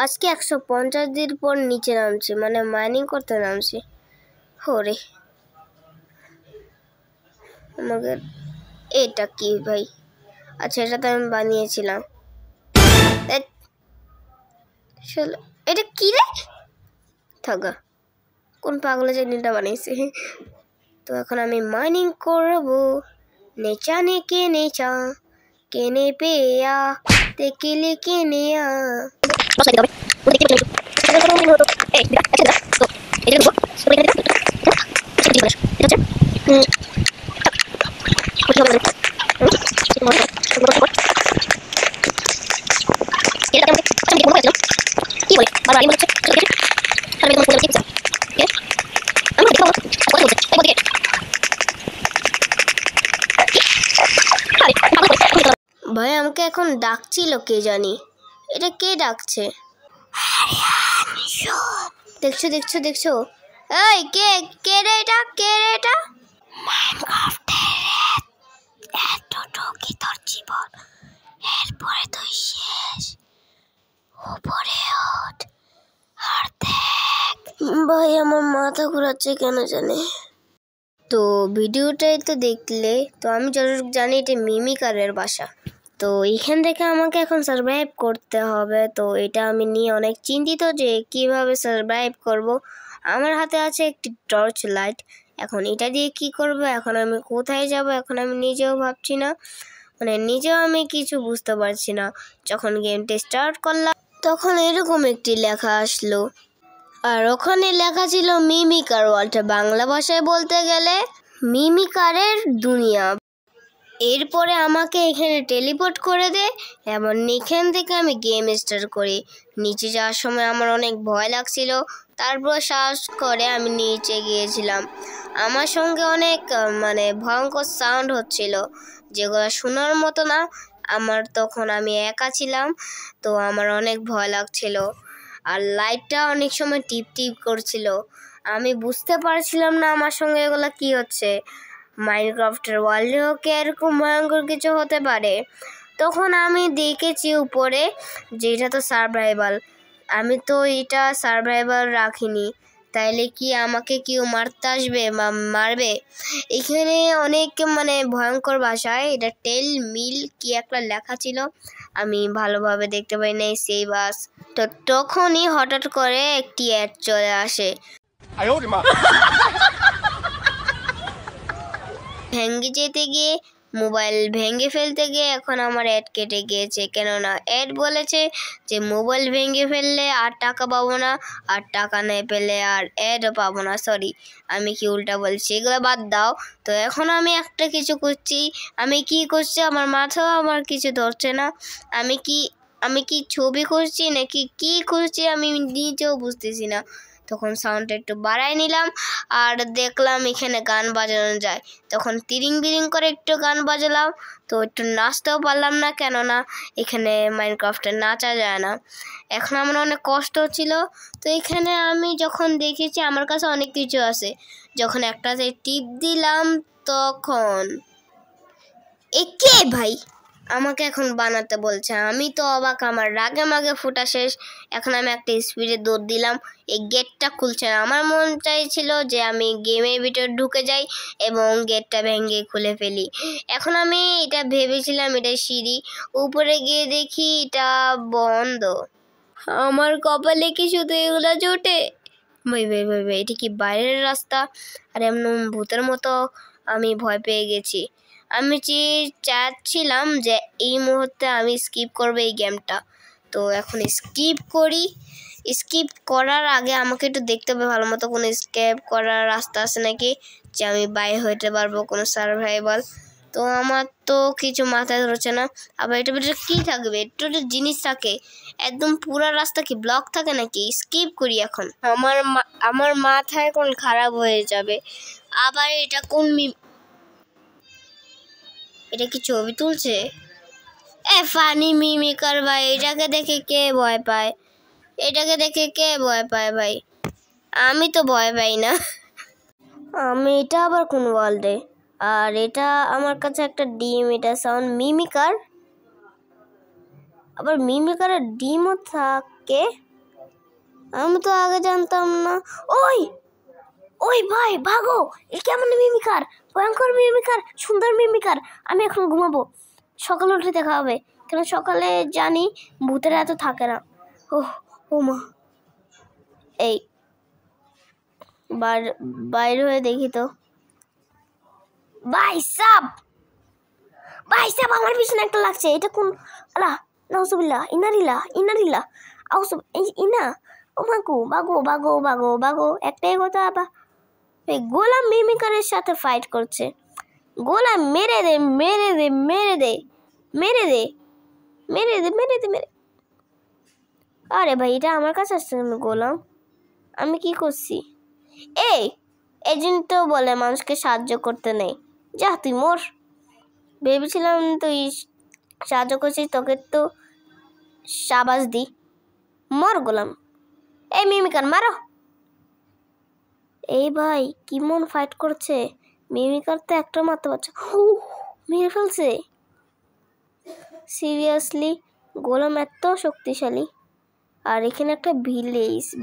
আজকে 150 দিন পর নিচে নামছি, মানে মাইনিং করতে নামছি। ওরে আমাকে এটা কি ভাই? আচ্ছা, এটা তো আমি বানিয়েছিলাম। এটা কি রে? থাকা কোন পাগলে জানিটা বানিয়েছে। তো এখন আমি মাইনিং করব। নেচা নে কে নেচা কেনে পেয়া তেকিলে কেনেয়া। ভাই আমাকে এখন ডাকছিল কে জানি। এটা কে ডাকছে? দেখছো দেখছো দেখছো? এই কে কে রে এটা? কে রে এটা? এতটুকু তোর জীবন, এরপরে তুই শেষ। উপরে ওঠ আর দেখ। ভাই আমার মাথা ঘোরাচ্ছে কেন জানি। তো ভিডিওটাই তো দেখলে, তো আমি যতটুকু জানি এটা মিমিকারের বাসা। তো এখান থেকে আমাকে এখন সারভাইভ করতে হবে। তো এটা আমি নিয়ে অনেক চিন্তিত যে কিভাবে সারভাইভ করব। আমার হাতে আছে একটি টর্চ লাইট। এখন এটা দিয়ে কি করব, এখন আমি কোথায় যাব, এখন আমি নিজেও ভাবছি না, মানে নিজেও আমি কিছু বুঝতে পারছি না। যখন গেমটা স্টার্ট করলাম তখন এরকম একটি লেখা আসলো, আর ওখানে লেখা ছিল মিমিকার ওয়ার্ল্ড। বাংলা ভাষায় বলতে গেলে মিমিকারের দুনিয়া। এরপরে আমাকে এখানে টেলিপোর্ট করে দে এবং এখান থেকে আমি গেম স্টার্ট করি। নিচে যাওয়ার সময় আমার অনেক ভয় লাগছিল, তারপর সাহস করে আমি নিচে গিয়েছিলাম। আমার সঙ্গে অনেক মানে ভয়ঙ্কর সাউন্ড হচ্ছিল, যেগুলো শোনার মতো না। তখন আমি একা ছিলাম, তো আমার অনেক ভয় লাগছিল। আর লাইটটা অনেক সময় টিপ টিপ করছিল। আমি বুঝতে পারছিলাম না আমার সঙ্গে এগুলো কি হচ্ছে। মাইনক্রাফটের ওয়ার্ল্ডেও কি এরকম ভয়ঙ্কর কিছু হতে পারে? তখন আমি দেখেছি উপরে যে এটা তো সারভাইভাল। আমি তো এটা সারভাইভাল রাখিনি, তাইলে কি আমাকে কেউ মারতে আসবে বা মারবে? এখানে অনেক মানে ভয়ঙ্কর ভাষায় এটা টেল মিল কি একটা লেখা ছিল, আমি ভালোভাবে দেখতে পাই নাই। সেই বাস তো তখনই হঠাৎ করে একটি অ্যাড চলে আসে। ভেঙে যেতে গিয়ে, মোবাইল ভেঙে ফেলতে গিয়ে এখন আমার অ্যাড কেটে গিয়েছে। কেননা অ্যাড বলেছে যে মোবাইল ভেঙে ফেললে আর টাকা পাবো না, আর টাকা না পেলে আর অ্যাডও পাবো না। সরি, আমি কি উল্টা বলছি, এগুলো বাদ দাও। তো এখন আমি একটা কিছু করছি, আমি কি করছি আমার মাথাও আমার কিছু ধরছে না। আমি কি ছবি করছি নাকি কি করছি আমি নিজেও বুঝতেছি না। তখন সাউন্ডটা একটু বাড়াই নিলাম আর দেখলাম এখানে গান বাজানো যায়। তখন তিরিং বিরিং করে একটু গান বাজালাম, তো একটু নাচতেও পারলাম না, কেননা এখানে মাইনক্রাফটে নাচা যায় না। এখন আমার অনেক কষ্ট হচ্ছিল। তো এখানে আমি যখন দেখেছি আমার কাছে অনেক কিছু আছে, যখন একটাতে টিপ দিলাম তখন কে ভাই আমাকে এখন বানাতে বলছে। আমি তো অবাক, আমার রাগে মাগে ফোটা শেষ। এখন আমি একটা স্পিডে দৌড় দিলাম, এই গেটটা খুলছে না। আমার মন চাইছিল যে আমি গেমের ভিতরে ঢুকে যাই এবং গেটটা ভেঙে খুলে ফেলি। এখন আমি এটা ভেবেছিলাম এটা সিঁড়ি, উপরে গিয়ে দেখি এটা বন্ধ। আমার কপালে কি শুধু এগুলো জোটে? ভাই ভাই ভাই ভাই, এটা কি বাইরের রাস্তা? আর এমন ভূতের মতো আমি ভয় পেয়ে গেছি। আমি চাচ্ছিলাম যে এই মুহূর্তে আমি স্কিপ করবো এই গেমটা। তো এখন স্কিপ করি। স্কিপ করার আগে আমাকে একটু দেখতে হবে ভালো মতো কোনো স্কিপ করার রাস্তা আছে নাকি, যে আমি বাইরে হইতে পারবো কোনো সারভাইভাল। তো আমার তো কিছু মাথায় ধরছে না। আবার এটা ভিতরে কী থাকবে? একটু জিনিস থাকে, একদম পুরো রাস্তা কি ব্লক থাকে নাকি? স্কিপ করি এখন। আমার মাথা এখন খারাপ হয়ে যাবে। আবার এটা এটা কি ছবি তুলছে? ফানি মিমিকার ভাই, এটাকে দেখে কে ভয় পায়? এটাকে দেখে কে ভয় পায় ভাই? আমি তো ভয় পাই না। এটা আবার কোন ওয়ার্ল্ডে? আর এটা আমার কাছে একটা ডিম, এটা সাউন্ড মিমিকার। আবার মিমিকারের ডিমও থাকে। আমি তো আগে জানতাম না। ওই ওই ভাই ভাগো, এ কেমন মিমিকার, ভয়ঙ্কর মিমিকার, সুন্দর মিমিকার। আমি এখন ঘুমাবো, সকালে উঠে দেখা হবে, কেন সকালে জানি ভূতের এত থাকে না। ও মা, এই বাইরে হয়ে দেখি তো। ভাই সাব আমার পিছনে একটা লাগছে। এটা কোন? আল্লাহ নাউজুবিল্লাহ, ইনারিল্লাহ আউসুব ইনা। ও বাগো একটাই কথা। এই গোলাম মিমিকারের সাথে ফাইট করছে। গোলাম মেরে দে। আরে ভাই, এটা আমার কাছে আসছে না। গোলাম, আমি কি করছি? এই জন্য তো বলে মানুষকে সাহায্য করতে নেই। যা তুই মোর। ভেবেছিলাম তুই সাহায্য করছিস, তোকে তো শাবাশ দি। মর গোলাম। এই মিমিকার মারো। এই ভাই কি মন ফাইট করছে। মিমিকার তো একটা মারতে পারছে, মেরে ফেলছে। সিরিয়াসলি গোলাম এত শক্তিশালী। আর এখানে একটা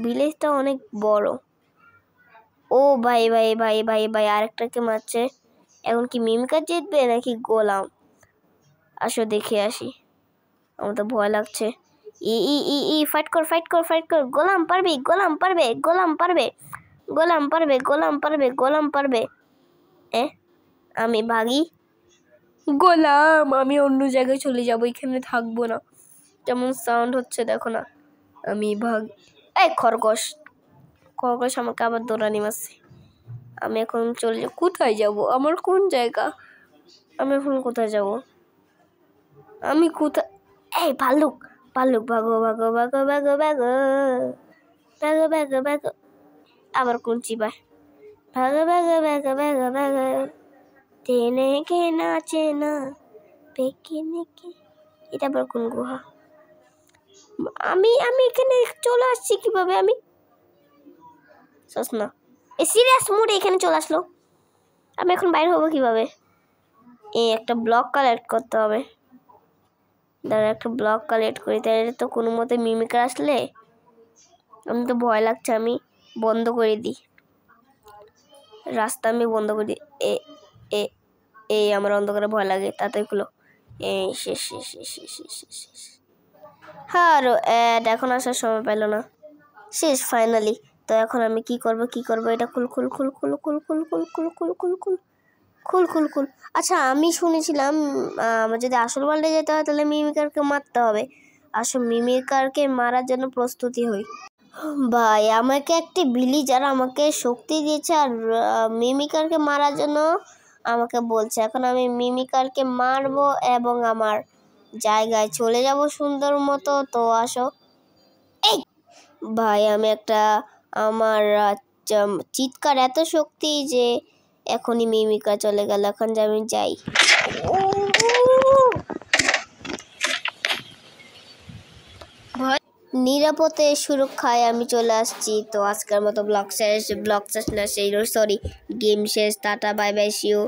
ভিলেজটা অনেক বড়। ও ভাই আরেকটাকে মারছে। এখন কি মিমিকার জিতবে নাকি গোলাম? আসো দেখে আসি। আমার তো ভয় লাগছে। ফাইট কর। গোলাম পারবে। আমি ভাগি। গোলাম, আমি অন্য জায়গায় চলে যাব, এখানে থাকবো না। কেমন সাউন্ড হচ্ছে দেখো না। আমি ভাগি। এই খরগোশ আমাকে আবার দৌড়ানি মারছে। আমি এখন চলে যাব। কোথায় যাব? আমার কোন জায়গা? আমি এখন কোথায় যাব? আমি কোথায়? এই ভাল্লুক ভাগো। আবার কোন চিবায়? ভাগো। তেনে কে নাচে না পেকিনিকে। এটা আবার কোন গুহা? আমি এখানে চলে আসছি কিভাবে? আমি সসনা এই সিরিয়াস মুডে এখানে চলে আসলো। আমি এখন বাইরে হবো কিভাবে? একটা ব্লক কালেক্ট করতে হবে। দাঁড়া, একটা ব্লক কালেক্ট করি। তাহলে তো কোনো মতে মিমিকার আসলে। আমি তো ভয় লাগছে, আমি বন্ধ করে দিই রাস্তা। আমি বন্ধ করে দিই। এই আমার অন্ধকারে ভয় লাগে। তাড়াতাড়ি খুলো। এই শেষ। হ্যাঁ, আরো এখন আসার সময় পেল না। শেষ ফাইনালি। তো এখন আমি কি করব? এটা খুল। আচ্ছা, আমি শুনেছিলাম আমার যদি আসল ওয়ার্ল্ডে যেতে হয় তাহলে মিমিকারকে মারতে হবে। আসল মিমিকারকে মারার জন্য প্রস্তুতি হই। ভাই, আমাকে একটি ভিলিজার আমাকে শক্তি দিয়েছে আর মিমিকারকে মারার জন্য আমাকে বলছে। এখন আমি মিমিকারকে মারবো এবং আমার জায়গায় চলে যাব সুন্দর মতো। তো আসো। এই ভাই, আমার চিৎকার এত শক্তি যে এখনই মিমিকা চলে গেল। এখন যে আমি যাই। নিরাপদে সুরক্ষায় আমি চলে আসছি। তো আজকের মতো ব্লগ শেষ না, গেম শেষ। Tata, bye bye, see you.